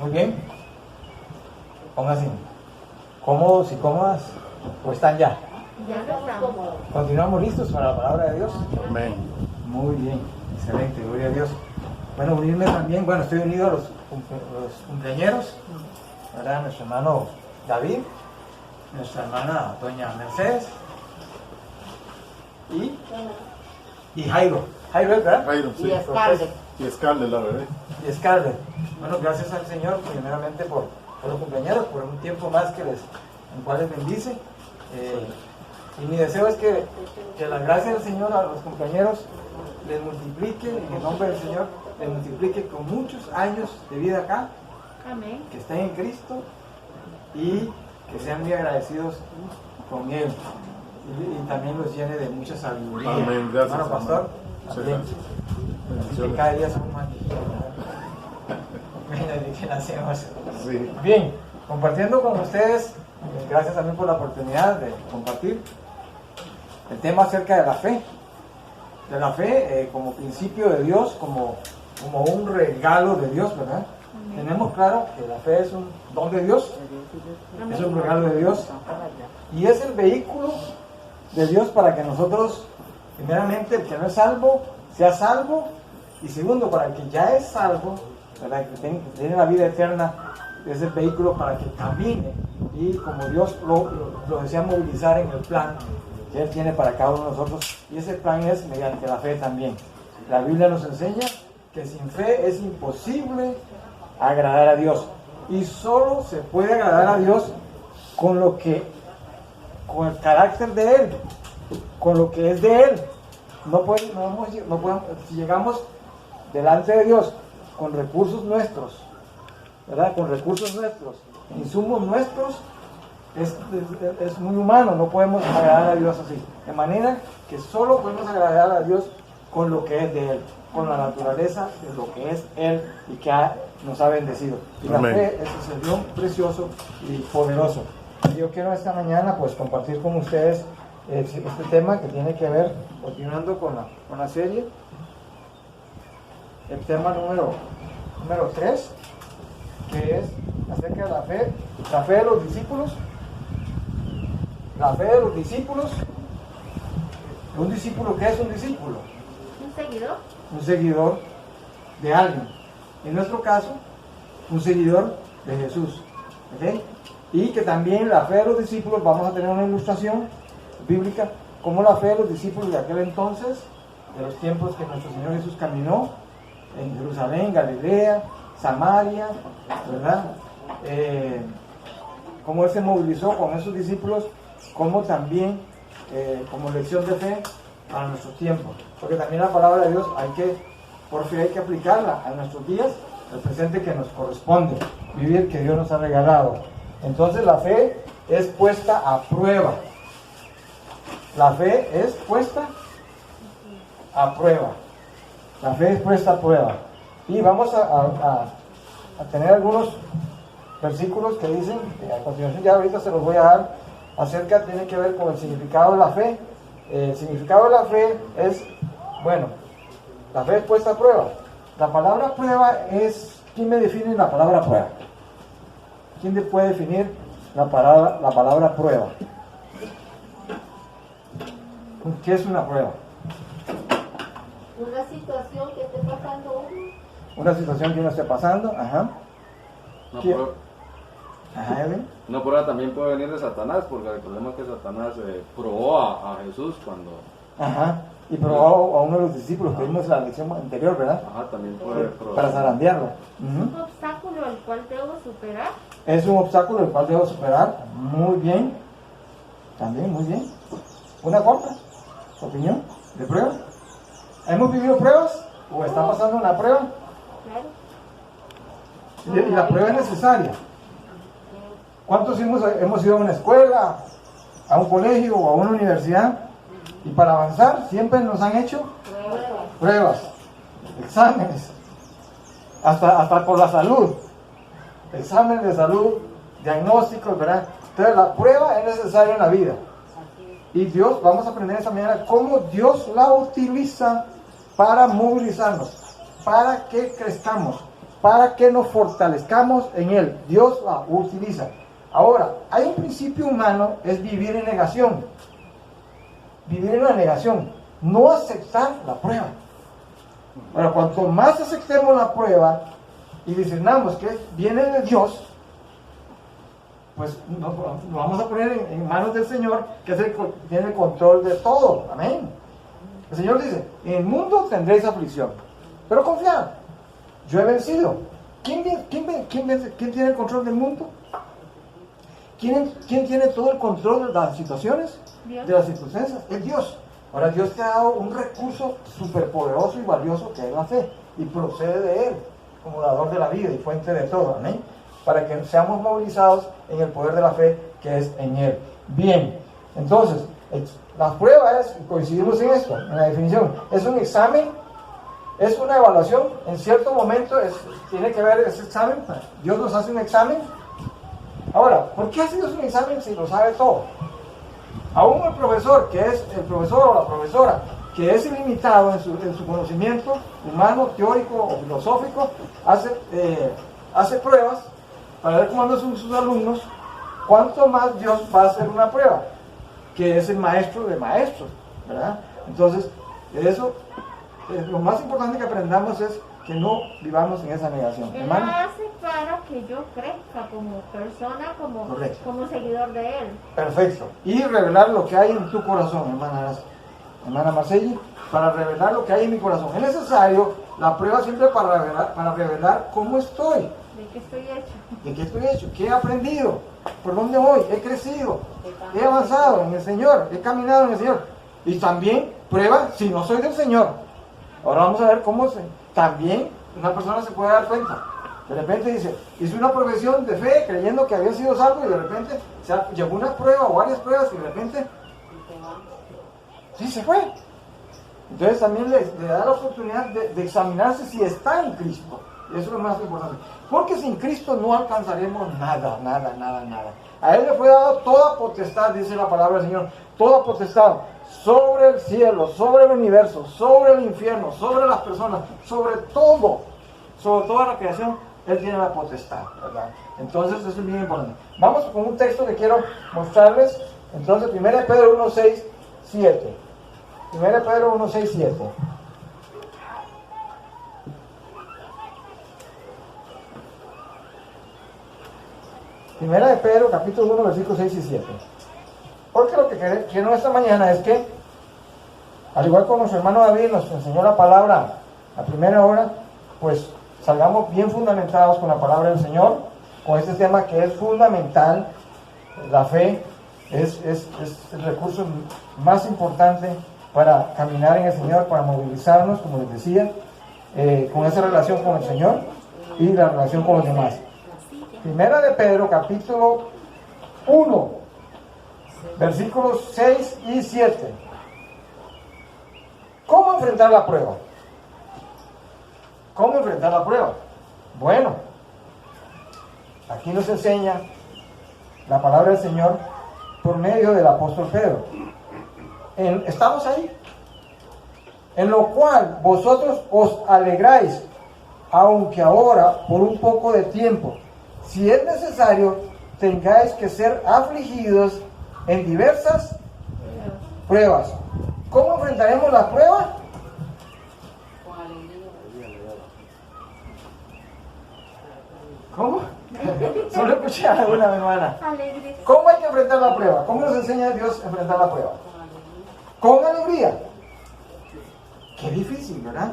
Muy bien. Pónganse cómodos y cómodas. ¿O están ya? Ya estamos. ¿Continuamos listos para la palabra de Dios? Amén. Muy bien. Excelente. Gloria a Dios. Bueno, unirme también. Bueno, estoy unido a los cumpleañeros. ¿Verdad? Nuestro hermano David. Nuestra hermana doña Mercedes. Y Jairo. Jairo, ¿verdad? Jairo, sí. Y Scarlett. Y Scarlett, la bebé. Y Scarlett. Bueno, gracias al Señor primeramente por los cumpleaños, por un tiempo más en cual les bendice. Y mi deseo es que la gracia del Señor a los compañeros les multiplique, en el nombre del Señor, les multiplique con muchos años de vida acá, Amén. que estén en Cristo y que sean muy agradecidos con Él. Y también los llene de mucha sabiduría. Amén, gracias, Hermano pastor, amén. también. Sí, Que bendiciones. cada día somos más niños. Desde que nacemos. Sí. Bien, compartiendo con ustedes, gracias también por la oportunidad de compartir el tema acerca de la fe. De la fe como principio de Dios, como un regalo de Dios, ¿verdad? Amén. Tenemos claro que la fe es un don de Dios, es un regalo de Dios y es el vehículo de Dios para que nosotros, primeramente, el que no es salvo, sea salvo, y segundo, para el que ya es salvo, ¿verdad? Que tiene la vida eterna, es el vehículo para que camine y como Dios lo desea movilizar en el plan que Él tiene para cada uno de nosotros, y ese plan es mediante la fe también. La Biblia nos enseña que sin fe es imposible agradar a Dios, y solo se puede agradar a Dios con el carácter de Él, con lo que es de Él. No podemos, si llegamos delante de Dios con recursos nuestros, ¿verdad? Con recursos nuestros, insumos nuestros, es muy humano, no podemos agradar a Dios así. De manera que solo podemos agradar a Dios con lo que es de Él, con la naturaleza de lo que es Él y que nos ha bendecido. Y la Amén. fe es ese don precioso y poderoso. Y yo quiero esta mañana pues compartir con ustedes este tema que tiene que ver, continuando con la serie, el tema número 3, que es acerca de la fe de los discípulos. La fe de los discípulos. ¿Un discípulo qué es un discípulo? ¿Un seguidor? Un seguidor de alguien. En nuestro caso, un seguidor de Jesús. ¿Ok? Y que también la fe de los discípulos, vamos a tener una ilustración bíblica, como la fe de los discípulos de aquel entonces, de los tiempos que nuestro Señor Jesús caminó en Jerusalén, Galilea, Samaria, ¿verdad? Cómo Él se movilizó con esos discípulos, como también como lección de fe para nuestros tiempos. Porque también la palabra de Dios por fe hay que aplicarla a nuestros días, el presente que nos corresponde, vivir que Dios nos ha regalado. Entonces la fe es puesta a prueba. La fe es puesta a prueba. La fe es puesta a prueba. Y vamos a tener algunos versículos que dicen, que a continuación ya ahorita se los voy a dar, tiene que ver con el significado de la fe. El significado de la fe es, bueno, la fe es puesta a prueba. La palabra prueba es, ¿quién me define la palabra prueba? ¿Quién puede definir la palabra prueba? ¿Qué es una prueba? Una situación que esté pasando uno. Una situación que uno esté pasando, ajá. Una ¿Quién? prueba, Ajá, Edwin. una prueba también puede venir de Satanás, porque recordemos que Satanás probó a Jesús cuando... Ajá. Y probó a uno de los discípulos que vimos en la lección anterior, ¿verdad? Ajá, también puede probar. Para zarandearlo. Un obstáculo el cual debo superar. Es un obstáculo el cual debo superar. Muy bien. También, muy bien. Una corta opinión de prueba. ¿Hemos vivido pruebas? ¿O está pasando una prueba? Claro. Y la prueba es necesaria. ¿Cuántos hemos ido a una escuela, a un colegio o a una universidad? Y para avanzar siempre nos han hecho pruebas, exámenes, hasta por la salud, exámenes de salud, diagnósticos, ¿verdad? Entonces la prueba es necesaria en la vida. Y Dios, vamos a aprender esta mañana cómo Dios la utiliza para movilizarnos, para que crezcamos, para que nos fortalezcamos en Él. Dios la utiliza. Ahora, hay un principio humano, es vivir en negación. Vivir en la negación, no aceptar la prueba. Ahora, cuanto más aceptemos la prueba y discernamos que viene de Dios, pues nos vamos a poner en manos del Señor, que es tiene el control de todo. Amén. El Señor dice, en el mundo tendréis aflicción, pero confiad, yo he vencido. ¿Quién tiene el control del mundo? ¿Quién tiene todo el control de las situaciones? Dios. De las circunstancias, es Dios. Ahora Dios te ha dado un recurso superpoderoso y valioso que es la fe, y procede de Él, como dador de la vida y fuente de todo, amén, para que seamos movilizados en el poder de la fe que es en Él. Bien, entonces, las pruebas, coincidimos en esto, en la definición, es un examen, es una evaluación, en cierto momento tiene que ver ese examen, Dios nos hace un examen. Ahora, ¿por qué hace Dios un examen si lo sabe todo? Aún el profesor, el profesor o la profesora, que es ilimitado en su conocimiento humano, teórico o filosófico, hace pruebas para ver cómo andan sus alumnos. ¿Cuánto más Dios va a hacer una prueba? Que es el maestro de maestros, ¿verdad? Entonces, lo más importante que aprendamos es que no vivamos en esa negación. Él Hermano, la hace para que yo crezca como persona, Correcto. como seguidor de Él. perfecto. Y revelar lo que hay en tu corazón, hermana Marcelli, para revelar lo que hay en mi corazón. Es necesario la prueba siempre para revelar cómo estoy, ¿De qué estoy hecho? de qué estoy hecho, qué he aprendido, por dónde voy, he crecido, he avanzado en el Señor, he caminado en el Señor. Y también prueba si no soy del Señor. Ahora vamos a ver cómo también una persona se puede dar cuenta. De repente dice, hice una profesión de fe creyendo que había sido salvo y de repente llegó una prueba o varias pruebas y de repente sí se fue. Entonces también le da la oportunidad de examinarse si está en Cristo. Y eso es lo más importante. Porque sin Cristo no alcanzaremos nada. A Él le fue dado toda potestad, dice la palabra del Señor, toda potestad sobre el cielo, sobre el universo, sobre el infierno, sobre las personas, sobre toda la creación. Él tiene la potestad, ¿verdad? Entonces eso es bien importante. Vamos con un texto que quiero mostrarles. Entonces, 1 Pedro 1, 6, 7. 1 Pedro 1, 6, 7. Primera de Pedro, capítulo 1, versículos 6 y 7. Porque lo que quiero esta mañana es que, al igual como nuestro hermano David nos enseñó la palabra a primera hora, pues salgamos bien fundamentados con la palabra del Señor, con este tema que es fundamental. La fe es el recurso más importante para caminar en el Señor, para movilizarnos, como les decía, con esa relación con el Señor y la relación con los demás. Primera de Pedro, capítulo 1, versículos 6 y 7. ¿Cómo enfrentar la prueba? ¿Cómo enfrentar la prueba? Bueno, aquí nos enseña la palabra del Señor por medio del apóstol Pedro. Estamos ahí. En lo cual vosotros os alegráis, aunque ahora por un poco de tiempo, si es necesario, tengáis que ser afligidos en diversas pruebas. ¿Cómo enfrentaremos la prueba? ¿Cómo? Solo escuché a una hermana. Alegre. ¿Cómo hay que enfrentar la prueba? ¿Cómo nos enseña Dios a enfrentar la prueba? Con alegría. Qué difícil, ¿verdad?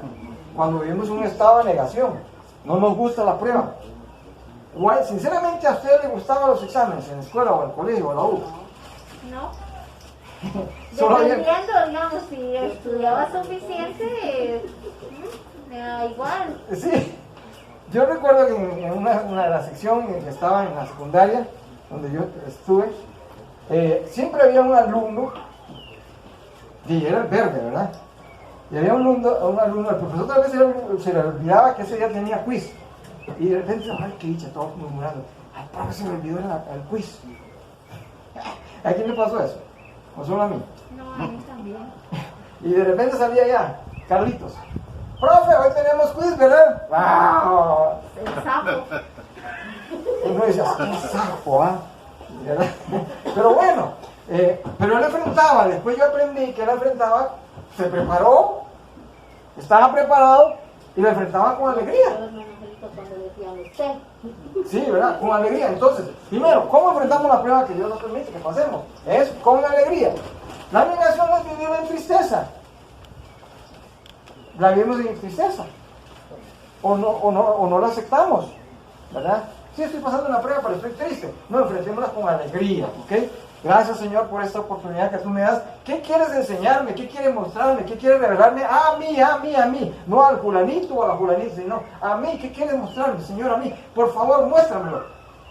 Cuando vivimos un estado de negación, no nos gusta la prueba. Sinceramente, ¿a usted le gustaban los exámenes en la escuela o en el colegio o en la U? No. Solo Dependiendo, digamos, si estudiaba suficiente, me da igual. Sí. Yo recuerdo que en una de las secciones en que estaba en la secundaria, donde yo estuve, siempre había un alumno, y era el verde, ¿verdad? Y había un alumno, el profesor tal vez se le olvidaba que ese día tenía quiz. Y de repente, ay, qué dicha, todos murmurando, ay, profe, se me olvidó el quiz. ¿A quién le pasó eso? ¿O solo a mí? No, a mí también. Y de repente salía ya, Carlitos, profe, hoy tenemos quiz, ¿verdad? ¡Wow! decías, qué sapo, ¿ah? ¿Verdad? Pero bueno, pero él enfrentaba, después yo aprendí que él enfrentaba, se preparó, estaba preparado y lo enfrentaba con alegría. Sí, ¿verdad? Con alegría. Entonces, primero, ¿cómo enfrentamos la prueba que Dios nos permite que pasemos? Es con alegría. La negación no es vivir en tristeza. La vivimos en tristeza. O no la aceptamos, ¿verdad? Sí, estoy pasando una prueba, pero estoy triste. No, enfrentémosla con alegría, ¿ok? Gracias, Señor, por esta oportunidad que tú me das. ¿Qué quieres enseñarme? ¿Qué quieres mostrarme? ¿Qué quieres revelarme? A mí. No al fulanito o a la fulanita, sino a mí. ¿Qué quieres mostrarme, Señor, a mí? Por favor, muéstramelo,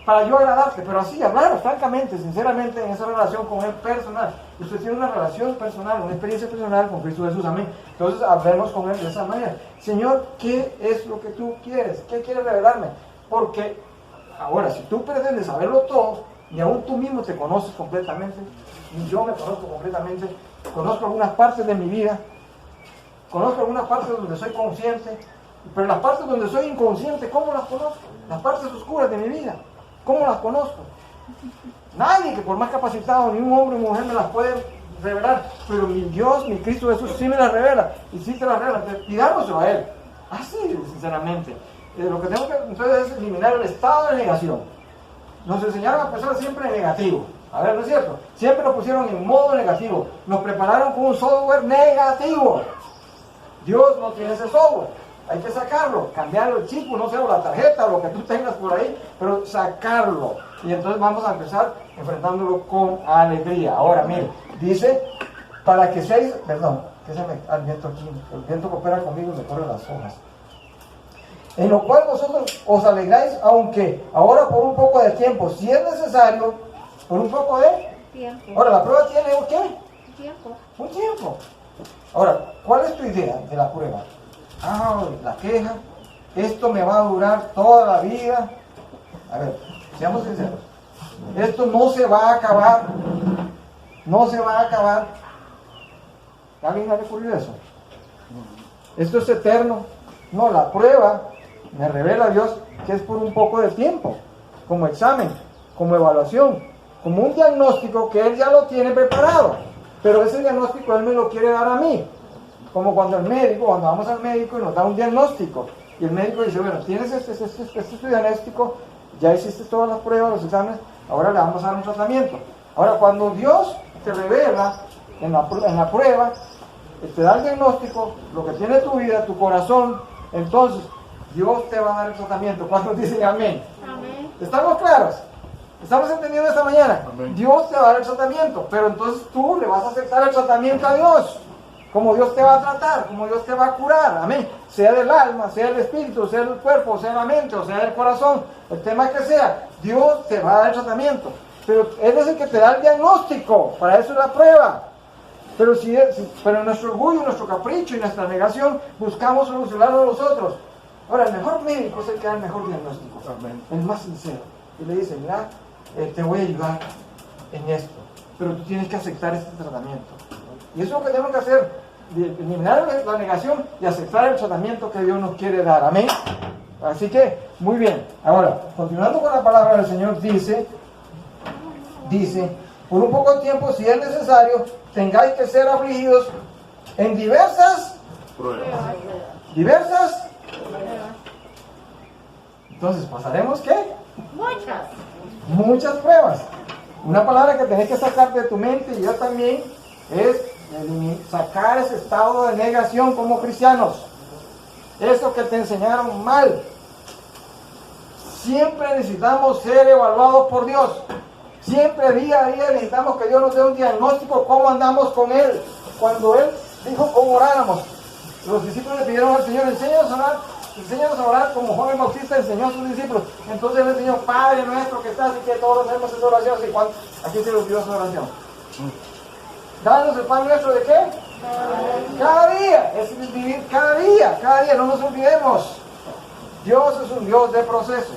para yo agradarte. Pero así, hablar francamente, sinceramente, en esa relación con Él personal. Usted tiene una relación personal, una experiencia personal con Cristo Jesús, amén. Entonces, hablemos con Él de esa manera. Señor, ¿qué es lo que tú quieres? ¿Qué quieres revelarme? Porque ahora, si tú pretendes saberlo todo, ni aún tú mismo te conoces completamente, ni yo me conozco completamente, conozco algunas partes de mi vida, conozco algunas partes donde soy consciente, pero las partes donde soy inconsciente, ¿cómo las conozco? Las partes oscuras de mi vida, ¿cómo las conozco? Nadie que por más capacitado, ni un hombre o mujer me las puede revelar, pero mi Dios, mi Cristo Jesús sí me las revela, y sí te las revela, pidámoselo a Él, así sinceramente. Lo que tengo que entonces es eliminar el estado de negación. Nos enseñaron a pensar siempre en negativo. A ver, ¿no es cierto? Siempre nos pusieron en modo negativo. Nos prepararon con un software negativo. Dios no tiene ese software. Hay que sacarlo, cambiarlo el chip, no sé, o la tarjeta, o lo que tú tengas por ahí, pero sacarlo. Y entonces vamos a empezar enfrentándolo con alegría. Ahora, mire, dice, para que seáis, perdón, que se me, el viento aquí, el viento coopera conmigo y me corre las hojas. En lo cual vosotros os alegráis, aunque ahora por un poco de tiempo, si es necesario, por un poco de tiempo. Ahora, la prueba tiene ¿un qué? Tiempo. Un tiempo. Ahora, ¿cuál es tu idea de la prueba? La queja, esto me va a durar toda la vida. A ver, seamos sinceros. Esto no se va a acabar. No se va a acabar. ¿A alguien le ha ocurrido eso? Esto es eterno. No, la prueba me revela a Dios que es por un poco de tiempo, como examen, como evaluación, como un diagnóstico que Él ya lo tiene preparado, pero ese diagnóstico Él me lo quiere dar a mí, como cuando vamos al médico y nos da un diagnóstico, y el médico dice, bueno, tienes este diagnóstico, ya hiciste todas las pruebas, los exámenes, ahora le vamos a dar un tratamiento. Ahora, cuando Dios te revela en la prueba, te da el diagnóstico, lo que tiene tu vida, tu corazón, entonces Dios te va a dar el tratamiento. ¿Cuántos dicen amén? Amén. ¿Estamos claros? ¿Estamos entendiendo esta mañana? Amén. Dios te va a dar el tratamiento, pero entonces tú le vas a aceptar el tratamiento a Dios. Como Dios te va a tratar, como Dios te va a curar, amén. Sea del alma, sea del espíritu, sea del cuerpo, sea de la mente, o sea del corazón, el tema que sea, Dios te va a dar el tratamiento. Pero Él es el que te da el diagnóstico, para eso es la prueba. Pero en nuestro orgullo, nuestro capricho y nuestra negación buscamos solucionarlo nosotros. Ahora, el mejor médico es el que da el mejor diagnóstico, Amén. el más sincero. Y le dice, mira, te voy a ayudar en esto, pero tú tienes que aceptar este tratamiento. Y eso es lo que tenemos que hacer, eliminar la negación y aceptar el tratamiento que Dios nos quiere dar. Amén. Así que, muy bien. Ahora, continuando con la palabra del Señor, dice, por un poco de tiempo, si es necesario, tengáis que ser afligidos en diversas. Entonces, ¿pasaremos qué? Muchas pruebas. Una palabra que tenés que sacar de tu mente, y yo también, es sacar ese estado de negación como cristianos. Eso que te enseñaron mal. Siempre necesitamos ser evaluados por Dios. Siempre día a día necesitamos que Dios nos dé un diagnóstico, cómo andamos con Él. Cuando Él dijo cómo oráramos, los discípulos le pidieron al Señor, enséñanos a orar como Juan el Bautista enseñó a sus discípulos. Entonces Él enseñó, Padre nuestro que estás y que todos hacemos esa oración. Aquí se nos dio esa oración. Danos el pan nuestro de qué? Cada día. Es vivir cada día, no nos olvidemos. Dios es un Dios de procesos.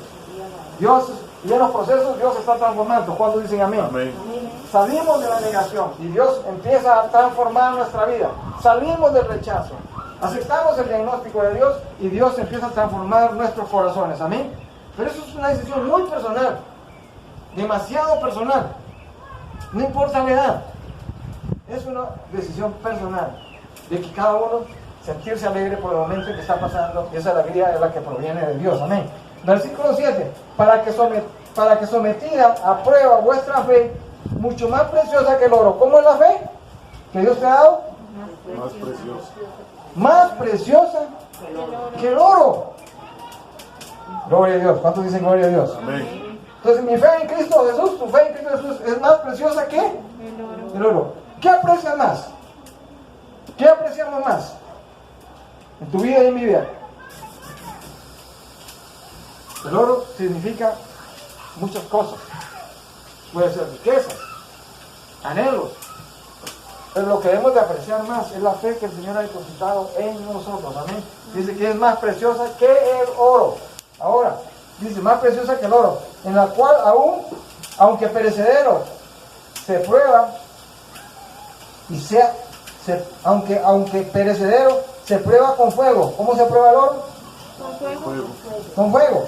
Y en los procesos Dios está transformando. ¿Cuándo dicen amén? Amén. Salimos de la negación y Dios empieza a transformar nuestra vida. Salimos del rechazo. Aceptamos el diagnóstico de Dios y Dios empieza a transformar nuestros corazones. Amén. Pero eso es una decisión muy personal. demasiado personal. No importa la edad, es una decisión personal de que cada uno sentirse alegre por el momento que está pasando, y esa alegría es la que proviene de Dios. Amén. Versículo 7, para que sometida a prueba vuestra fe, mucho más preciosa que el oro. ¿Cómo es la fe que Dios te ha dado? Más precioso. Más preciosa que el oro. Gloria a Dios. ¿Cuántos dicen gloria a Dios? Amén. Entonces mi fe en Cristo Jesús, tu fe en Cristo Jesús es más preciosa que el oro. ¿Qué aprecias más? ¿Qué apreciamos más en tu vida y en mi vida? El oro significa muchas cosas. Puede ser riquezas, anhelos. Pero lo que debemos de apreciar más es la fe que el Señor ha depositado en nosotros. Amén. Dice que es más preciosa que el oro. Ahora, dice más preciosa que el oro, en la cual aunque perecedero, se prueba y aunque perecedero, se prueba con fuego. ¿Cómo se prueba el oro? Con fuego.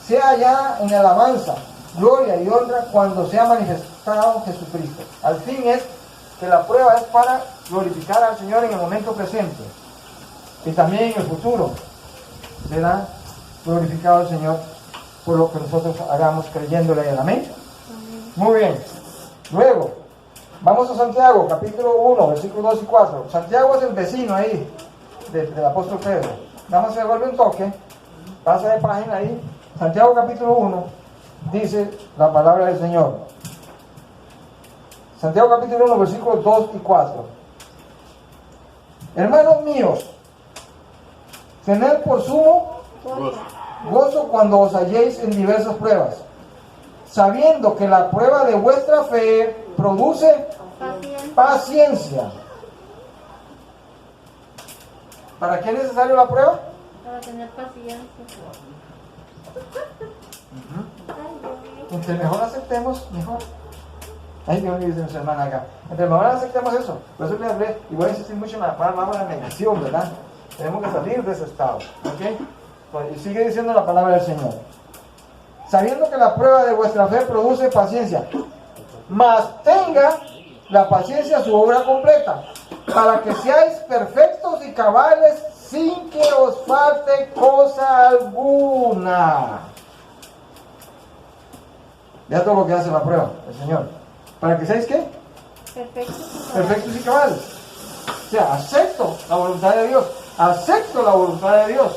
Sea hallada en alabanza, gloria y honra cuando sea manifestado Jesucristo. Al fin es que la prueba es para glorificar al Señor en el momento presente y también en el futuro será glorificado el Señor por lo que nosotros hagamos creyéndole a Él. Amén. Muy bien. Luego vamos a Santiago capítulo 1 versículos 2 y 4. Santiago es el vecino ahí del apóstol Pedro. Nada más se devuelve un toque, pasa de página ahí. Santiago capítulo 1 dice la palabra del Señor. Santiago capítulo 1 versículos 2 y 4. Hermanos míos, tened por sumo gozo cuando os halléis en diversas pruebas, sabiendo que la prueba de vuestra fe produce paciencia. ¿Para qué es necesario la prueba? Para tener paciencia. Entre mejor aceptemos, mejor. Ay, Dios mío, dice nuestra hermana acá. Entre mejor aceptemos eso. Por eso le hablé, y voy a insistir mucho en la palabra negación, ¿verdad? Tenemos que salir de ese estado. ¿Ok? Pues, y sigue diciendo la palabra del Señor. Sabiendo que la prueba de vuestra fe produce paciencia, mas tenga la paciencia su obra completa, para que seáis perfectos y cabales sin que os falte cosa alguna. Ya todo lo que hace la prueba, el Señor. ¿Para que seáis qué? Perfectos y cabales. O sea, acepto la voluntad de Dios. Acepto la voluntad de Dios.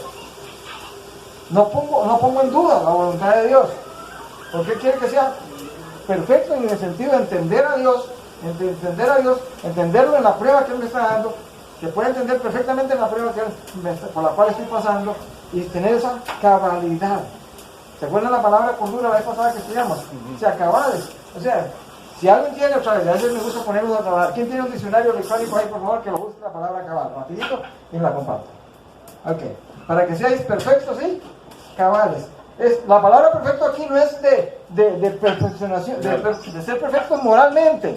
No pongo en duda la voluntad de Dios. ¿Por qué quiere que sea perfecto en el sentido de entender a Dios, entenderlo en la prueba que Él me está dando, que pueda entender perfectamente en la prueba por la cual estoy pasando y tener esa cabalidad? ¿Se acuerdan la palabra cordura la vez pasada que estudiamos? O sea, cabales. O sea, si alguien tiene otra vez, a veces me gusta ponerlos a trabajar. ¿Quién tiene un diccionario electrónico ahí, por favor, que lo busque la palabra cabal? Rapidito y la comparto. Ok. Para que seáis perfectos y cabales. La palabra perfecto aquí no es de perfeccionación, de ser perfectos moralmente.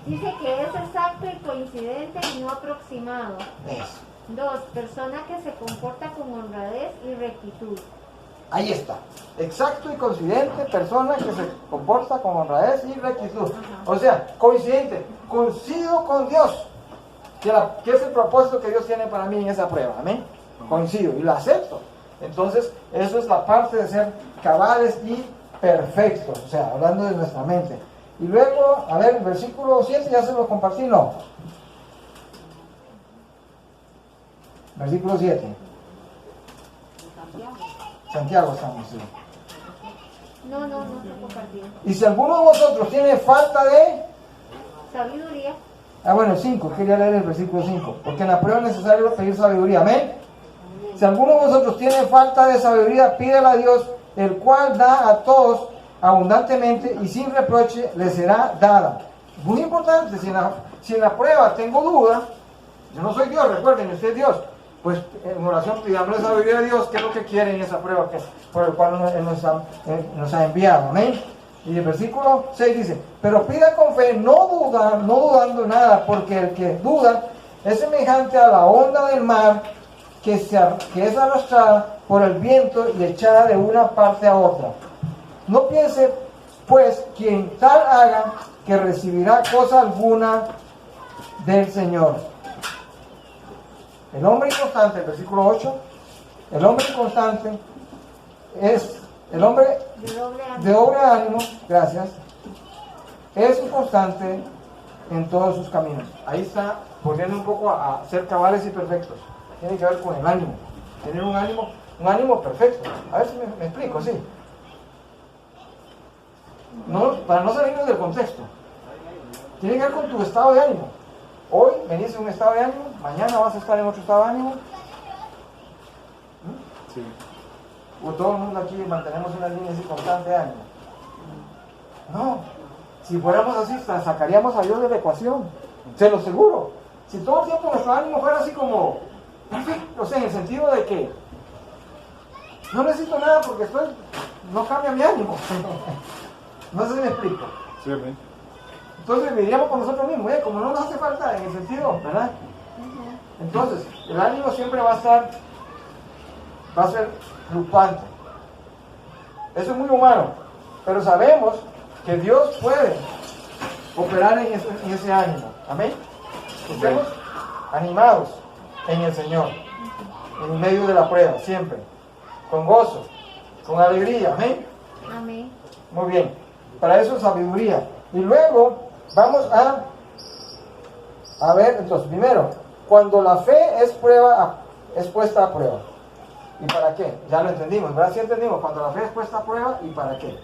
Dice que es exacto y coincidente y no aproximado. Eso. 2. Persona que se comporta con honradez y rectitud. Ahí está. Exacto y coincidente, persona que se comporta con honradez y rectitud. O sea, coincidente. Coincido con Dios. Que es el propósito que Dios tiene para mí en esa prueba. Amén. Coincido y lo acepto. Entonces, eso es la parte de ser cabales y perfectos. O sea, hablando de nuestra mente. Y luego, a ver, el versículo 7 ya se lo compartí, ¿no? Versículo 7. Santiago estamos, sí. No se compartió. Y si alguno de vosotros tiene falta de Sabiduría. bueno, 5, quería leer el versículo 5. Porque en la prueba es necesario pedir sabiduría, amén. Si alguno de vosotros tiene falta de sabiduría, pídela a Dios, el cual da a todos abundantemente y sin reproche le será dada. Muy importante, si en la prueba tengo duda, yo no soy Dios, recuerden, usted es Dios, pues en oración pidamos la sabiduría de Dios, que es lo que quiere en esa prueba por el cual nos ha enviado, amén. Y el versículo 6 dice, pero pida con fe, no dudando nada, porque el que duda es semejante a la onda del mar que es arrastrada por el viento y echada de una parte a otra. No piense pues quien tal haga, que recibirá cosa alguna del Señor. El hombre inconstante, versículo 8, el hombre inconstante es el hombre de doble ánimo, gracias, es inconstante en todos sus caminos. Ahí está, volviendo un poco a ser cabales y perfectos. Tiene que ver con el ánimo, tener un ánimo perfecto. A ver si me explico, ¿sí? No, para no salirnos del contexto. Tiene que ver con tu estado de ánimo. Hoy venís en un estado de ánimo, mañana vas a estar en otro estado de ánimo. Sí. O todo el mundo aquí mantenemos una línea así constante de ánimo. No, si fuéramos así, sacaríamos a Dios de la ecuación, se lo aseguro. Si todo el tiempo nuestro ánimo fuera así como perfecto, o sea, en el sentido de que no necesito nada porque no cambia mi ánimo. No sé si me explico. Sí, bien. Entonces viviríamos con nosotros mismos, como no nos hace falta en el sentido, ¿verdad? Entonces, el ánimo siempre va a ser fluctuante. Eso es muy humano, pero sabemos que Dios puede operar en ese ánimo. Amén. Estemos animados en el Señor, en medio de la prueba, siempre, con gozo, con alegría. Amén. Amén. Muy bien, para eso es sabiduría. Y luego vamos a ver, entonces, primero, cuando la fe es puesta a prueba. ¿Y para qué? Ya lo entendimos, ¿verdad? Sí entendimos, cuando la fe es puesta a prueba, ¿y para qué?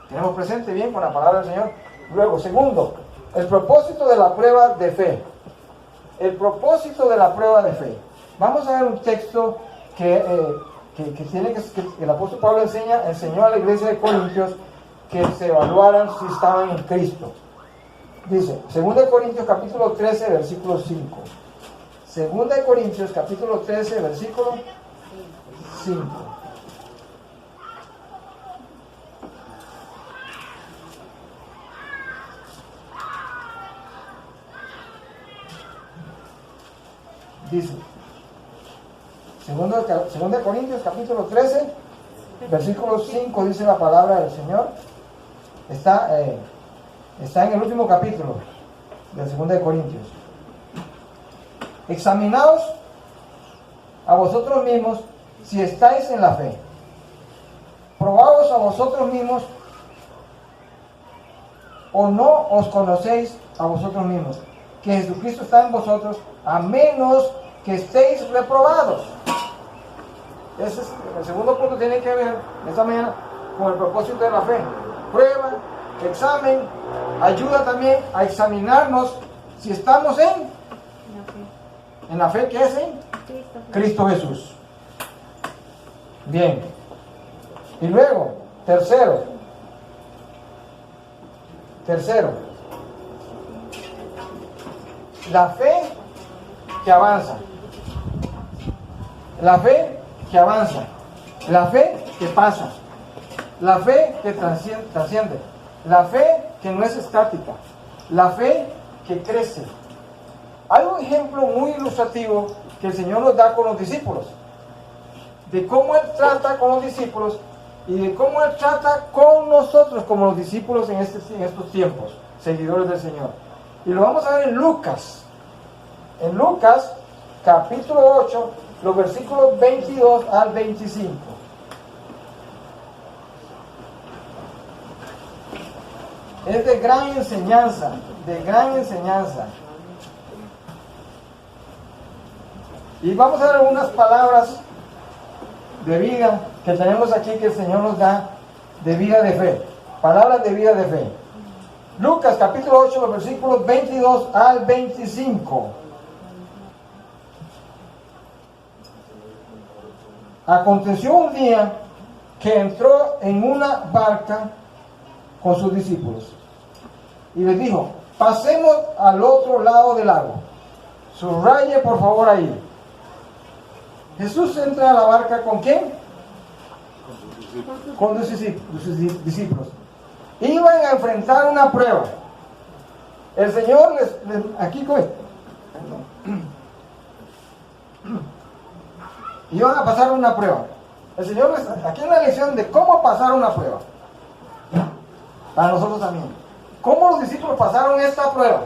Tenemos presente bien con la palabra del Señor. Luego, segundo, el propósito de la prueba de fe. El propósito de la prueba de fe. Vamos a ver un texto que el apóstol Pablo enseñó a la iglesia de Corintios que se evaluaran si estaban en Cristo. Dice, 2 Corintios capítulo 13, versículo 5. 2 Corintios capítulo 13, versículo 5. Dice, 2 Corintios capítulo 13, versículo 5, dice la palabra del Señor. Está en el último capítulo de 2 Corintios. Examinaos a vosotros mismos si estáis en la fe. Probaos a vosotros mismos, o no os conocéis a vosotros mismos, que Jesucristo está en vosotros, a menos que estéis reprobados. Ese es, el segundo punto tiene que ver esta mañana con el propósito de la fe. Prueba, examen, ayuda también a examinarnos si estamos en la fe que es en Cristo Jesús. Bien. Y luego, tercero, la fe que avanza. La fe que avanza. La fe que pasa. La fe que trasciende. La fe que no es estática. La fe que crece. Hay un ejemplo muy ilustrativo que el Señor nos da con los discípulos. De cómo Él trata con los discípulos y de cómo Él trata con nosotros como los discípulos en estos tiempos, seguidores del Señor. Y lo vamos a ver en Lucas. En Lucas, capítulo 8, los versículos 22 al 25. Es de gran enseñanza, Y vamos a ver algunas palabras de vida que tenemos aquí que el Señor nos da de vida de fe. Palabras de vida de fe. Lucas capítulo 8, los versículos 22 al 25. Aconteció un día que entró en una barca con sus discípulos y les dijo: pasemos al otro lado del lago. Subraye por favor ahí. Jesús entra a la barca ¿con quién? Con sus discípulos. Iban a enfrentar una prueba. El Señor iban a pasar una prueba. El Señor aquí es una lección de cómo pasar una prueba. para nosotros también. ¿Cómo los discípulos pasaron esta prueba?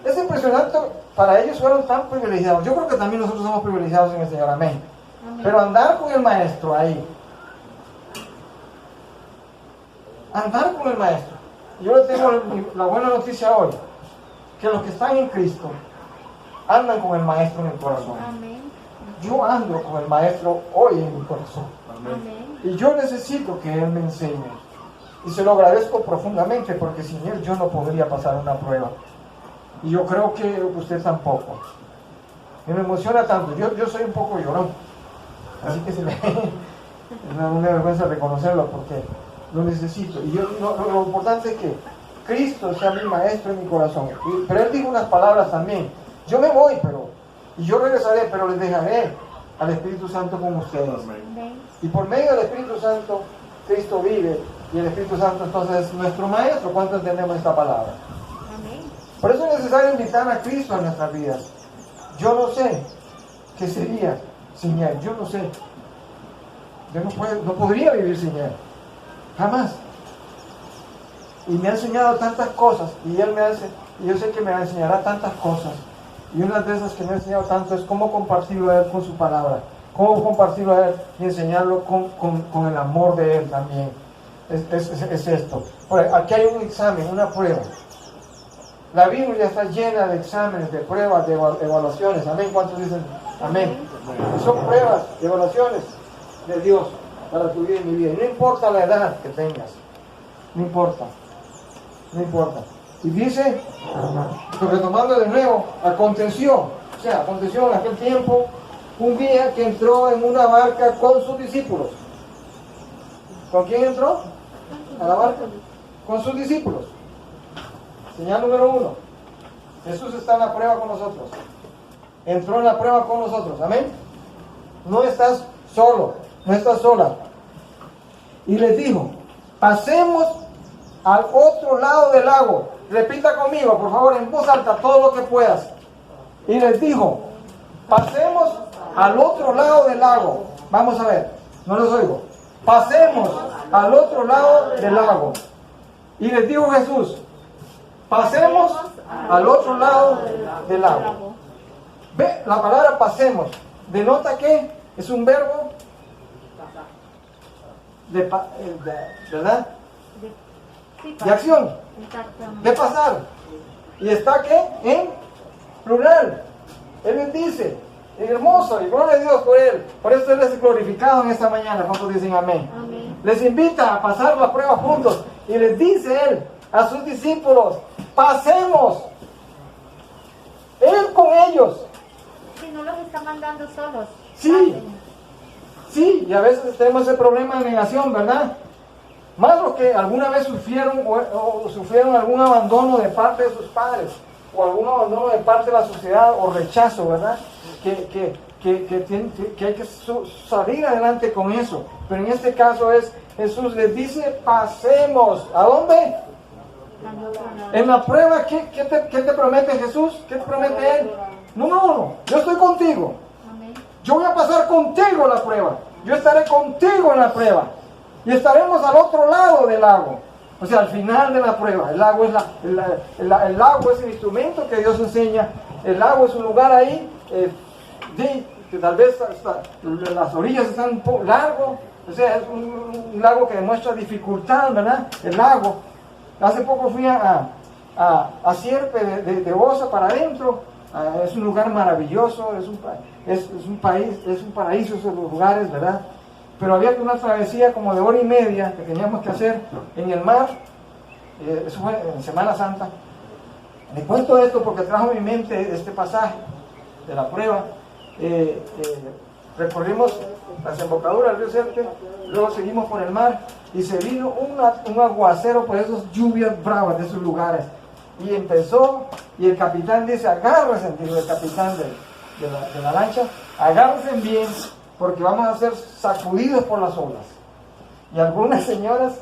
Es impresionante, para ellos fueron tan privilegiados. Yo creo que también nosotros somos privilegiados en el Señor, amén. Amén. Pero andar con el Maestro ahí, andar con el Maestro. Yo les tengo la buena noticia hoy, que los que están en Cristo andan con el Maestro en el corazón. Amén. Yo ando con el Maestro hoy en mi corazón. Amén. Y yo necesito que Él me enseñe. Y se lo agradezco profundamente, porque sin Él yo no podría pasar una prueba. Y yo creo que usted tampoco. Y me emociona tanto. Yo soy un poco llorón. Así que se me... es una vergüenza reconocerlo, porque lo necesito. Y lo importante es que Cristo sea mi Maestro en mi corazón. Pero Él dijo unas palabras también. Yo me voy, y yo regresaré, pero les dejaré al Espíritu Santo con ustedes. Amén. Y por medio del Espíritu Santo, Cristo vive. Y el Espíritu Santo entonces es nuestro Maestro. ¿Cuánto entendemos esta palabra? Amén. Por eso es necesario invitar a Cristo a nuestras vidas. Yo no sé qué sería sin Él. Yo no sé. Yo no podría vivir sin Él. Jamás. Y me ha enseñado tantas cosas. Y Él me hace. Y yo sé que me enseñará tantas cosas. Y una de esas que me ha enseñado tanto es cómo compartirlo a Él con su palabra. Cómo compartirlo a Él y enseñarlo con el amor de Él también. Es esto. Aquí hay un examen, una prueba. La Biblia está llena de exámenes, de pruebas, de evaluaciones. Amén. ¿Cuántos dicen amén? Son pruebas, evaluaciones de Dios para tu vida y mi vida. Y no importa la edad que tengas. No importa. No importa. Y dice, retomando de nuevo, aconteció en aquel tiempo, un día que entró en una barca con sus discípulos. ¿Con quién entró? A la barca. Con sus discípulos. Señal número 1. Jesús está en la prueba con nosotros. Entró en la prueba con nosotros. Amén. No estás solo. No estás sola. Y les dijo, pasemos al otro lado del lago. Repita conmigo, por favor, en voz alta, todo lo que puedas. Y les dijo, pasemos al otro lado del lago. Vamos a ver, no los oigo. Pasemos al otro lado del lago. Y les dijo Jesús, pasemos al otro lado del lago. Ve, la palabra pasemos denota que es un verbo ¿verdad? De acción, de pasar. Y está que en plural. Él les dice, es hermoso, y gloria a Dios por Él. Por eso Él es glorificado en esta mañana. ¿Cuántos dicen amén? Amén. Les invita a pasar la prueba juntos. Y les dice Él a sus discípulos, pasemos. Él con ellos. Si no los está mandando solos. Sí. Sí, y a veces tenemos ese problema de negación, ¿verdad? Más los que alguna vez sufrieron o sufrieron algún abandono de parte de sus padres, o algún abandono de parte de la sociedad, o rechazo, ¿verdad? Que hay que salir adelante con eso. Pero en este caso es, Jesús les dice, pasemos. ¿A dónde? En la prueba, ¿qué te promete Jesús? ¿Qué te promete Él? No, yo estoy contigo. Amén. Yo voy a pasar contigo la prueba. Yo estaré contigo en la prueba. Y estaremos al otro lado del lago. O sea, al final de la prueba. El lago es el lago es el instrumento que Dios enseña. El lago es un lugar ahí que tal vez las orillas están un poco largo. O sea, es un lago que demuestra dificultad, ¿verdad? El lago. Hace poco fui a Sierpe de Osa para adentro. Es un lugar maravilloso, es un paraíso esos lugares, ¿verdad? Pero había una travesía como de 1:30 que teníamos que hacer en el mar. Eso fue en Semana Santa. Le cuento esto porque trajo a mi mente este pasaje de la prueba. Recorrimos la desembocadura del río Sierpe, luego seguimos por el mar y se vino un aguacero por esas lluvias bravas de esos lugares. Y empezó, y el capitán dice, agárrense, dijo el capitán de la lancha, agárrense bien, porque vamos a ser sacudidos por las olas. Y algunas señoras,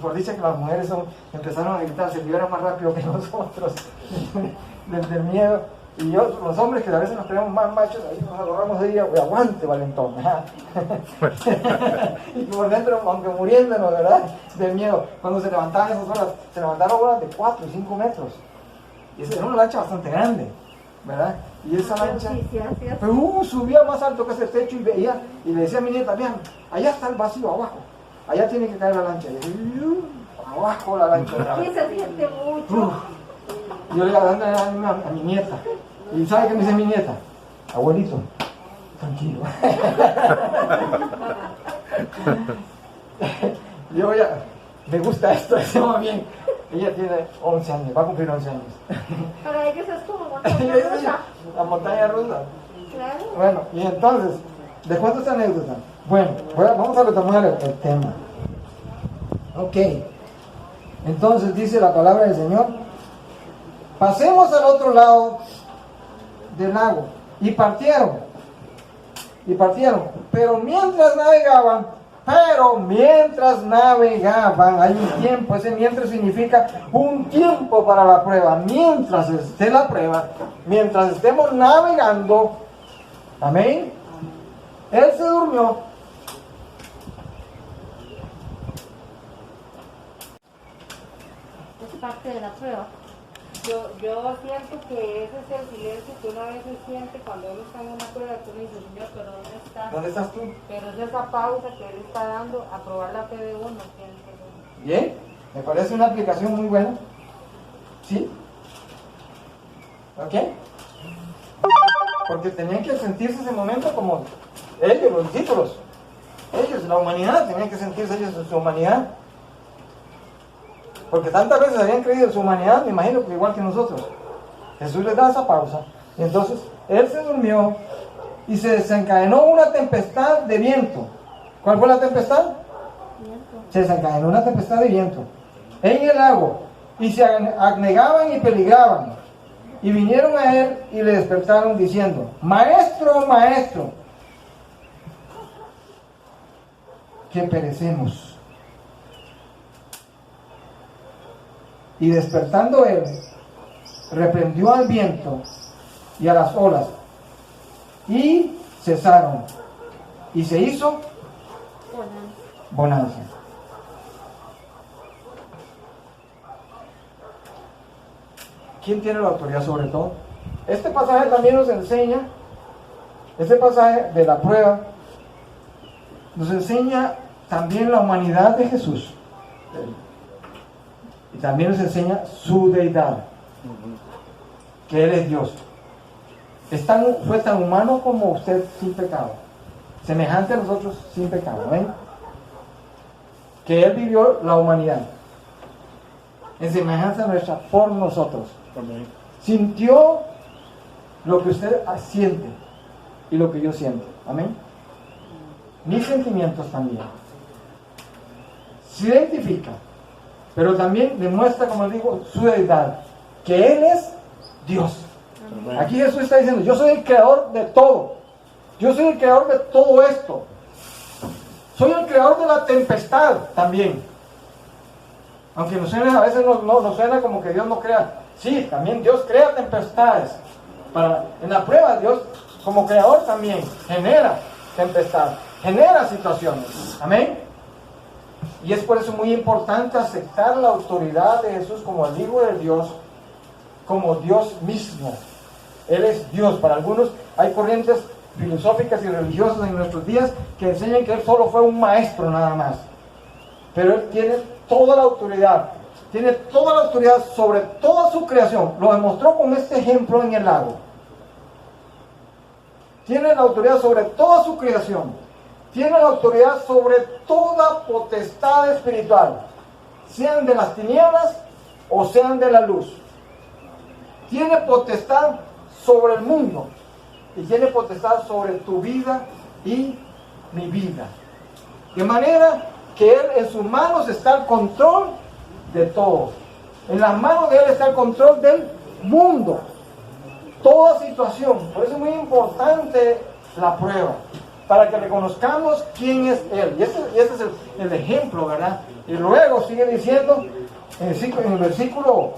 por dicha que las mujeres empezaron a gritar, se liberan más rápido que nosotros, del miedo. Y yo, los hombres que a veces nos creemos más machos, ahí nos agarramos de ella, aguante, valentón. Y por dentro, aunque muriéndonos, ¿verdad? De miedo. Cuando se levantaban esas olas, se levantaron olas de 4 y 5 metros. Y esa era una lancha bastante grande, ¿verdad? Y esa lancha subía más alto que ese techo y veía, y le decía a mi nieta, vean, allá está el vacío abajo, allá tiene que caer la lancha. Y abajo la lancha. Sí, se siente mucho. Y yo le iba dando ánimo a mi nieta. ¿Y sabe qué me dice mi nieta? Abuelito, tranquilo. Yo ya, me gusta esto, va bien. Ella tiene 11 años, va a cumplir 11 años. Para ellos es como montaña rusa. La montaña rusa. Claro. Bueno, y entonces, ¿de cuánto esta anécdota? Bueno, vamos a retomar el tema. Ok. Entonces dice la palabra del Señor. Pasemos al otro lado del lago. Y partieron. Pero mientras navegaban, hay un tiempo. Ese mientras significa un tiempo para la prueba. Mientras esté la prueba, mientras estemos navegando, amén, él se durmió. Es parte de la prueba. Yo siento que ese es el silencio que uno a veces siente cuando uno está en una prueba, que uno dice, Señor, pero ¿dónde está? ¿Dónde estás tú? Pero es esa pausa que Él está dando a probar la fe de uno, siento yo. Bien, me parece una aplicación muy buena. ¿Sí? ¿Ok? Porque tenían que sentirse ese momento como ellos, los discípulos. Ellos, la humanidad, tenían que sentirse ellos en su humanidad. Porque tantas veces habían creído en su humanidad, me imagino que igual que nosotros. Jesús les da esa pausa. Y entonces, él se durmió y se desencadenó una tempestad de viento. ¿Cuál fue la tempestad? Se desencadenó una tempestad de viento en el lago, y se anegaban y peligraban. Y vinieron a él y le despertaron diciendo, Maestro, Maestro, que perecemos. Y despertando él, reprendió al viento y a las olas, y cesaron, y se hizo bonanza. ¿Quién tiene la autoridad sobre todo? Este pasaje también nos enseña, este pasaje de la prueba, nos enseña también la humanidad de Jesús. Y también nos enseña su deidad, que Él es Dios. Fue tan humano como usted sin pecado, semejante a nosotros sin pecado, ¿ven? Que Él vivió la humanidad en semejanza nuestra por nosotros. Amén. Sintió lo que usted siente y lo que yo siento. Amén. Mis sentimientos también. Se identifica, pero también demuestra, como les digo, su deidad, que Él es Dios. Amén. Aquí Jesús está diciendo, yo soy el creador de todo. Yo soy el creador de todo esto. Soy el creador de la tempestad también. Aunque nos suena, a veces nos suena como que Dios no crea. Sí, también Dios crea tempestades. En la prueba Dios, como creador, también genera tempestad, genera situaciones. Amén. Y es por eso muy importante aceptar la autoridad de Jesús como el Hijo de Dios, como Dios mismo. Él es Dios. Para algunos hay corrientes filosóficas y religiosas en nuestros días que enseñan que Él solo fue un maestro nada más. Pero Él tiene toda la autoridad. Tiene toda la autoridad sobre toda su creación. Lo demostró con este ejemplo en el lago. Tiene la autoridad sobre toda su creación. Tiene la autoridad sobre toda potestad espiritual, sean de las tinieblas o sean de la luz. Tiene potestad sobre el mundo y tiene potestad sobre tu vida y mi vida. De manera que Él en sus manos está el control de todo. En las manos de Él está el control del mundo. Toda situación. Por eso es muy importante la prueba, para que reconozcamos quién es Él. Y este es el ejemplo, ¿verdad? Y luego sigue diciendo en el versículo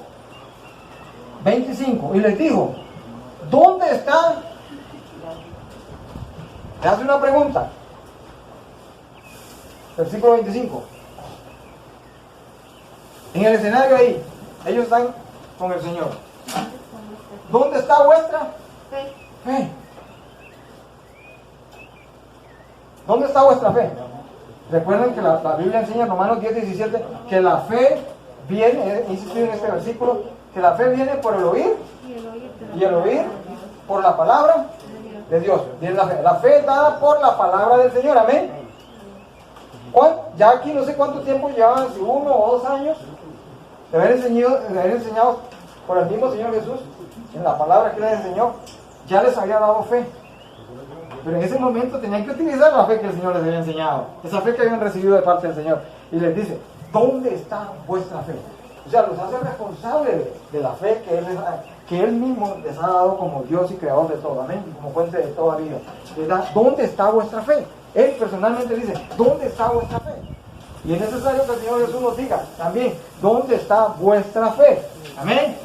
25, y les dijo, ¿Dónde está? Le hace una pregunta. Versículo 25. En el escenario ahí, ellos están con el Señor. ¿Dónde está vuestra fe? ¿Dónde está vuestra fe? Recuerden que la Biblia enseña en Romanos 10:17 que la fe viene, he insistido en este versículo, que la fe viene por el oír y el oír por la palabra de Dios. Viene la fe. La fe es dada por la palabra del Señor, amén. Ya aquí no sé cuánto tiempo llevaban, si 1 o 2 años de haber enseñado por el mismo Señor Jesús, en la palabra que les enseñó, ya les había dado fe. Pero en ese momento tenían que utilizar la fe que el Señor les había enseñado, esa fe que habían recibido de parte del Señor. Y les dice, ¿dónde está vuestra fe? O sea, los hace responsables de la fe que Él mismo les ha dado como Dios y creador de todo, amén, y como fuente de toda vida. ¿Dónde está vuestra fe? Él personalmente dice, ¿dónde está vuestra fe? Y es necesario que el Señor Jesús nos diga también, ¿dónde está vuestra fe? Amén.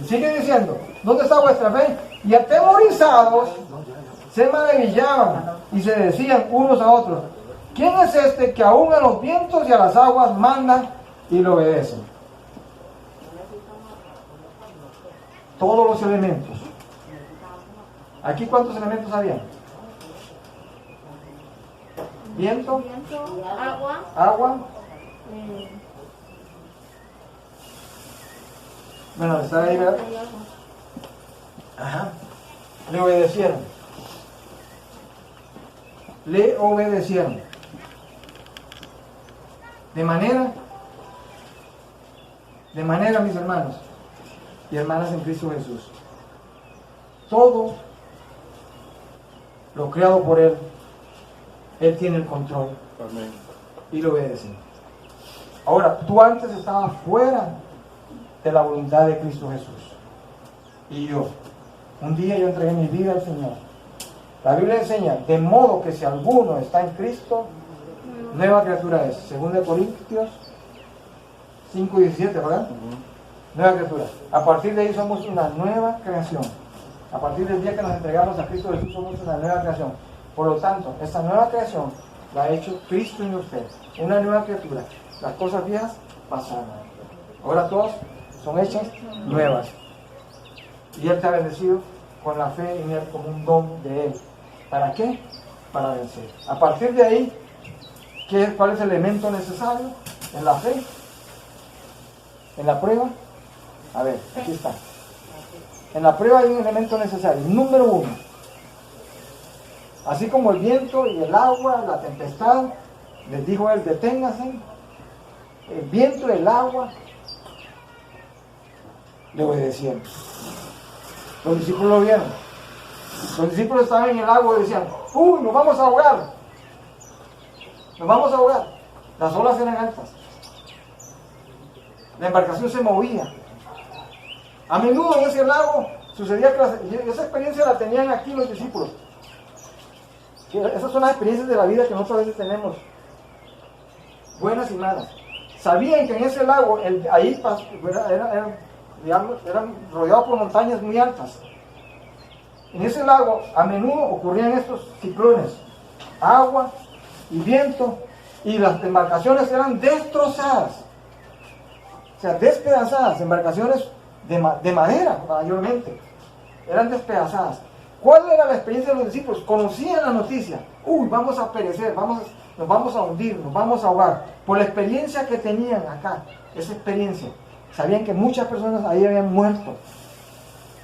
Y sigue diciendo, ¿dónde está vuestra fe? Y atemorizados se maravillaban y se decían unos a otros, ¿quién es este que aún a los vientos y a las aguas manda y lo obedece? Todos los elementos. ¿Aquí cuántos elementos había? Viento, agua. Bueno, está ahí, ¿verdad? Ajá. Le obedecieron. Le obedecieron. De manera, mis hermanos y hermanas en Cristo Jesús, todo lo creado por Él tiene el control. Amén. Y lo obedecen. Ahora, tú antes estabas fuera de la voluntad de Cristo Jesús. Y un día yo entregué mi vida al Señor. La Biblia enseña, de modo que si alguno está en Cristo, nueva criatura es. 2 Corintios 5:17, ¿verdad? Nueva criatura. A partir de ahí somos una nueva creación. A partir del día que nos entregamos a Cristo Jesús, somos una nueva creación. Por lo tanto, esta nueva creación la ha hecho Cristo en usted. Una nueva criatura. Las cosas viejas pasaron. Ahora todas son hechas nuevas. Y Él te ha bendecido con la fe en Él como un don de Él. ¿Para qué? Para vencer. A partir de ahí, ¿cuál es el elemento necesario en la fe? En la prueba. A ver, aquí está. En la prueba hay un elemento necesario. Número 1. Así como el viento y el agua, la tempestad, les dijo Él, deténganse. El viento y el agua le obedecieron. Los discípulos lo vieron. Los discípulos estaban en el agua y decían, ¡uy, nos vamos a ahogar! Nos vamos a ahogar. Las olas eran altas. La embarcación se movía. A menudo en ese lago sucedía que esa experiencia la tenían aquí los discípulos. Esas son las experiencias de la vida que nosotros a veces tenemos, buenas y malas. Sabían que en ese lago, ahí eran rodeados por montañas muy altas. En ese lago a menudo ocurrían estos ciclones, agua y viento, y las embarcaciones eran destrozadas, o sea, despedazadas, embarcaciones de madera mayormente, eran despedazadas. ¿Cuál era la experiencia de los discípulos? Conocían la noticia. Uy, vamos a perecer, nos vamos a hundir, nos vamos a ahogar. Por la experiencia que tenían acá, esa experiencia, sabían que muchas personas ahí habían muerto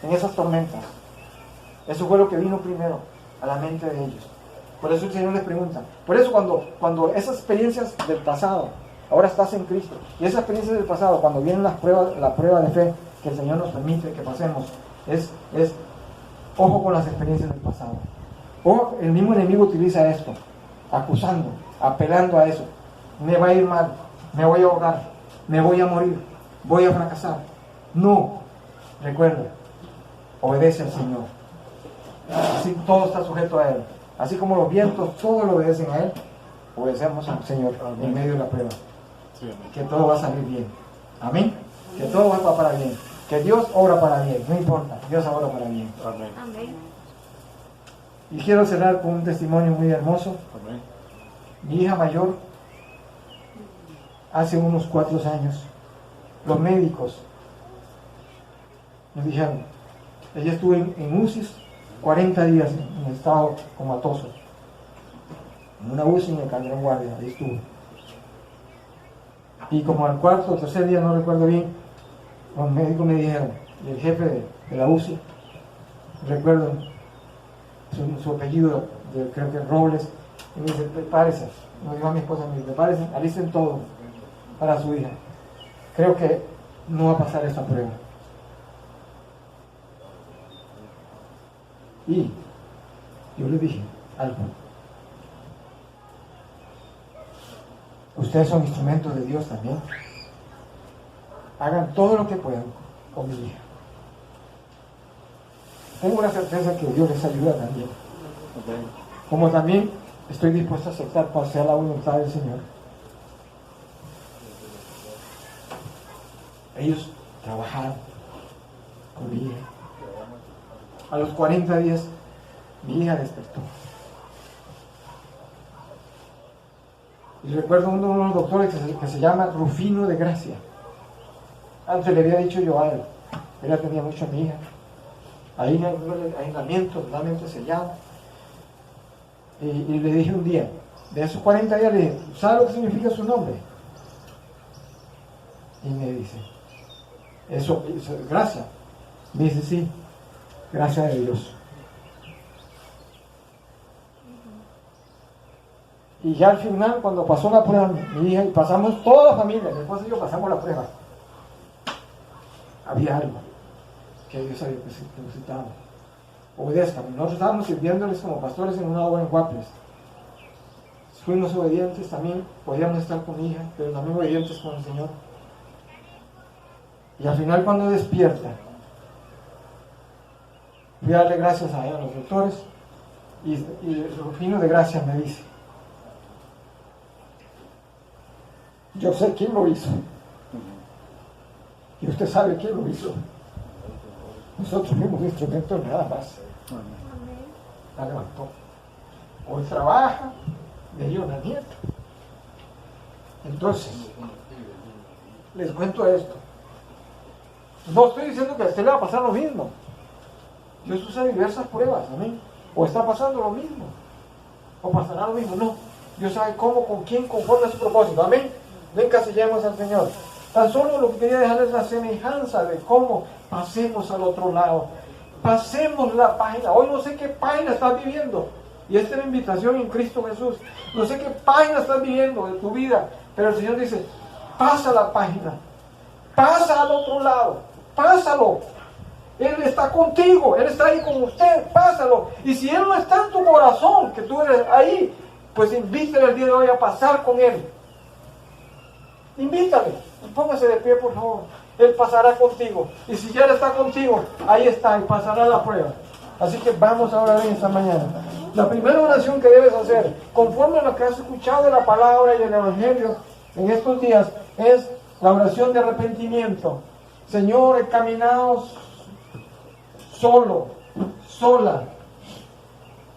en esas tormentas. Eso fue lo que vino primero a la mente de ellos. Por eso el Señor les pregunta. Por eso cuando esas experiencias del pasado, ahora estás en Cristo, y esas experiencias del pasado, cuando vienen la prueba de fe que el Señor nos permite que pasemos, es ojo con las experiencias del pasado. Ojo, el mismo enemigo utiliza esto, acusando, apelando a eso. Me va a ir mal, me voy a ahogar, me voy a morir, voy a fracasar. No, recuerda, obedece al Señor. Así todo está sujeto a Él. Así como los vientos, todos lo obedecen a Él, obedecemos al Señor en medio de la prueba. Que todo va a salir bien. Amén. Que todo va para bien. que Dios obra para bien, no importa, Dios obra para bien. Amén. Amén. Y quiero cerrar con un testimonio muy hermoso. Amén. Mi hija mayor, hace unos 4 años, los médicos me dijeron, ella estuvo en UCI 40 días en estado comatoso, en una UCI en el Calderón Guardia, ahí estuvo. Y como al cuarto o tercer día, no recuerdo bien, los médicos me dijeron, y el jefe de la UCI, recuerdo su apellido, creo que Robles, y me dice, prepárese, me dijo a mi esposa, me dice, prepárese, alisten todo para su hija. Creo que no va a pasar esta prueba. Y yo le dije algo. Ustedes son instrumentos de Dios también. Hagan todo lo que puedan con mi hija. Tengo la certeza que Dios les ayuda también. Como también estoy dispuesto a aceptar cual sea la voluntad del Señor. Ellos trabajaron con mi hija. A los 40 días, mi hija despertó. Y recuerdo uno de los doctores que se llama Rufino de Gracia. Antes le había dicho yo a él, ella tenía mucho a mi hija. Ahí en el aislamiento, totalmente sellado. Y le dije un día, de esos 40 días, le dije, ¿sabe lo que significa su nombre? Y me dice, eso gracia. Me dice, sí, gracias de Dios. Y ya al final, cuando pasó la prueba, mi hija, y pasamos toda la familia, mi esposa y yo pasamos la prueba, había algo que Dios había necesitado. Obedezcan. Nosotros estábamos sirviéndoles como pastores en una obra en Guaples. Fuimos obedientes también, podíamos estar con mi hija, pero también obedientes con el Señor. Y al final, cuando despierta, voy a darle gracias a ella, a los doctores, y Rufino de Gracia me dice, yo sé quién lo hizo, y usted sabe quién lo hizo. Nosotros fuimos instrumentos nada más. La levantó. Hoy trabaja, me dio una nieta. Entonces, les cuento esto. No estoy diciendo que a usted le va a pasar lo mismo. Dios usa diversas pruebas, amén. O está pasando lo mismo, o pasará lo mismo. No, Dios sabe cómo, con quién, conforme a su propósito, amén. No encasillemos al Señor. Tan solo lo que quería dejarles la semejanza de cómo pasemos al otro lado. Pasemos la página. Hoy no sé qué página estás viviendo. Y esta es la invitación en Cristo Jesús. No sé qué página estás viviendo de tu vida. Pero el Señor dice, pasa la página. Pasa al otro lado. Pásalo. Él está contigo. Él está ahí con usted. Pásalo. Y si Él no está en tu corazón, que tú eres ahí, pues invítale el día de hoy a pasar con Él. Invítale. Póngase de pie, por favor. Él pasará contigo. Y si ya Él está contigo, ahí está, y pasará la prueba. Así que vamos a orar en esta mañana. La primera oración que debes hacer, conforme a lo que has escuchado de la palabra y del Evangelio en estos días, es la oración de arrepentimiento. Señor, he caminado solo, sola.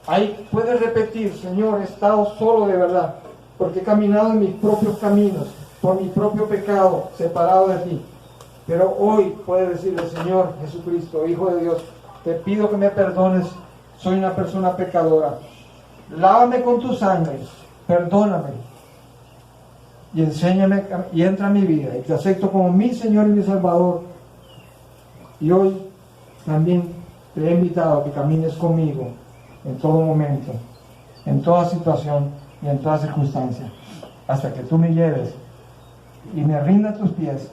Ahí puedes repetir, Señor, he estado solo de verdad, porque he caminado en mis propios caminos, por mi propio pecado, separado de ti. Pero hoy puedes decirle, Señor Jesucristo, Hijo de Dios, te pido que me perdones, soy una persona pecadora. Lávame con tu sangre, perdóname y enséñame y entra a mi vida y te acepto como mi Señor y mi Salvador. Y hoy también te he invitado a que camines conmigo en todo momento, en toda situación y en toda circunstancia, hasta que tú me lleves y me rinda a tus pies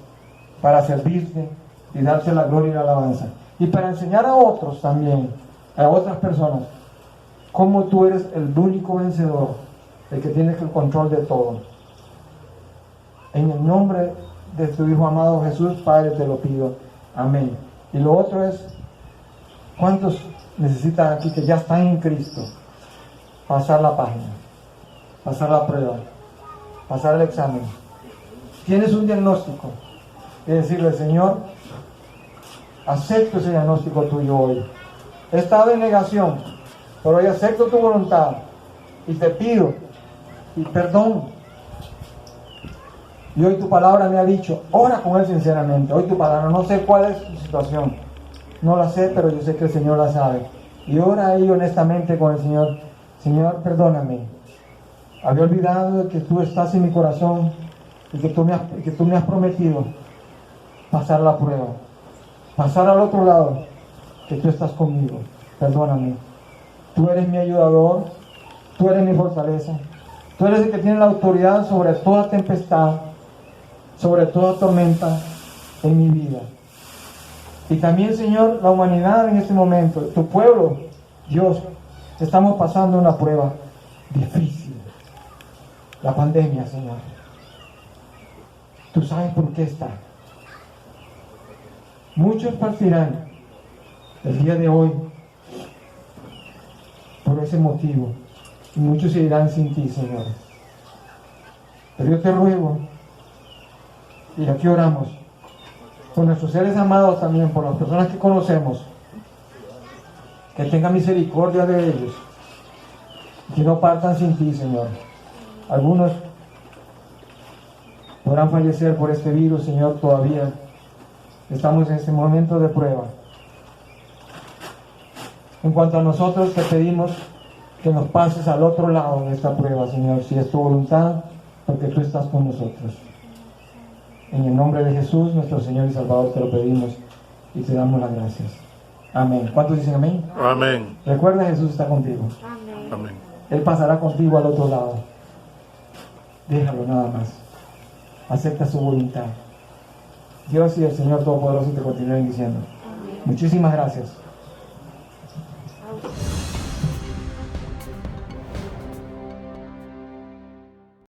para servirte y darte la gloria y la alabanza. Y para enseñar a otros también, a otras personas, cómo tú eres el único vencedor, el que tienes el control de todo. En el nombre de tu Hijo amado Jesús, Padre, te lo pido. Amén. Y lo otro es, ¿cuántos necesitan aquí que ya están en Cristo? Pasar la página, pasar la prueba, pasar el examen. Tienes un diagnóstico y decirle, Señor, Acepto ese diagnóstico tuyo hoy. He estado en negación, pero hoy acepto tu voluntad y te pido y perdón. Y hoy tu palabra me ha dicho, ora con Él sinceramente. Hoy tu palabra, no sé cuál es tu situación, no la sé, pero yo sé que el Señor la sabe. Y ora ahí honestamente con el Señor. Señor, perdóname. Había olvidado de que tú estás en mi corazón y que tú me has prometido pasar la prueba, pasar al otro lado, que tú estás conmigo. Perdóname. Tú eres mi ayudador, tú eres mi fortaleza, tú eres el que tiene la autoridad sobre toda tempestad, sobre toda tormenta en mi vida. Y también, Señor, la humanidad en este momento, tu pueblo, Dios, estamos pasando una prueba difícil. La pandemia, Señor. Tú sabes por qué está. Muchos partirán el día de hoy por ese motivo. Y muchos se irán sin ti, Señor. Pero yo te ruego, y aquí oramos, por nuestros seres amados también, por las personas que conocemos, que tenga misericordia de ellos, que no partan sin ti, Señor. Algunos podrán fallecer por este virus, Señor, todavía estamos en este momento de prueba. En cuanto a nosotros, te pedimos que nos pases al otro lado de esta prueba, Señor, si es tu voluntad, porque tú estás con nosotros. En el nombre de Jesús, nuestro Señor y Salvador, te lo pedimos y te damos las gracias. Amén. ¿Cuántos dicen amén? Amén. Recuerda, Jesús está contigo. Amén. Amén. Él pasará contigo al otro lado. Déjalo nada más. Acepta su voluntad. Dios y el Señor Todopoderoso te continúen diciendo. Muchísimas gracias.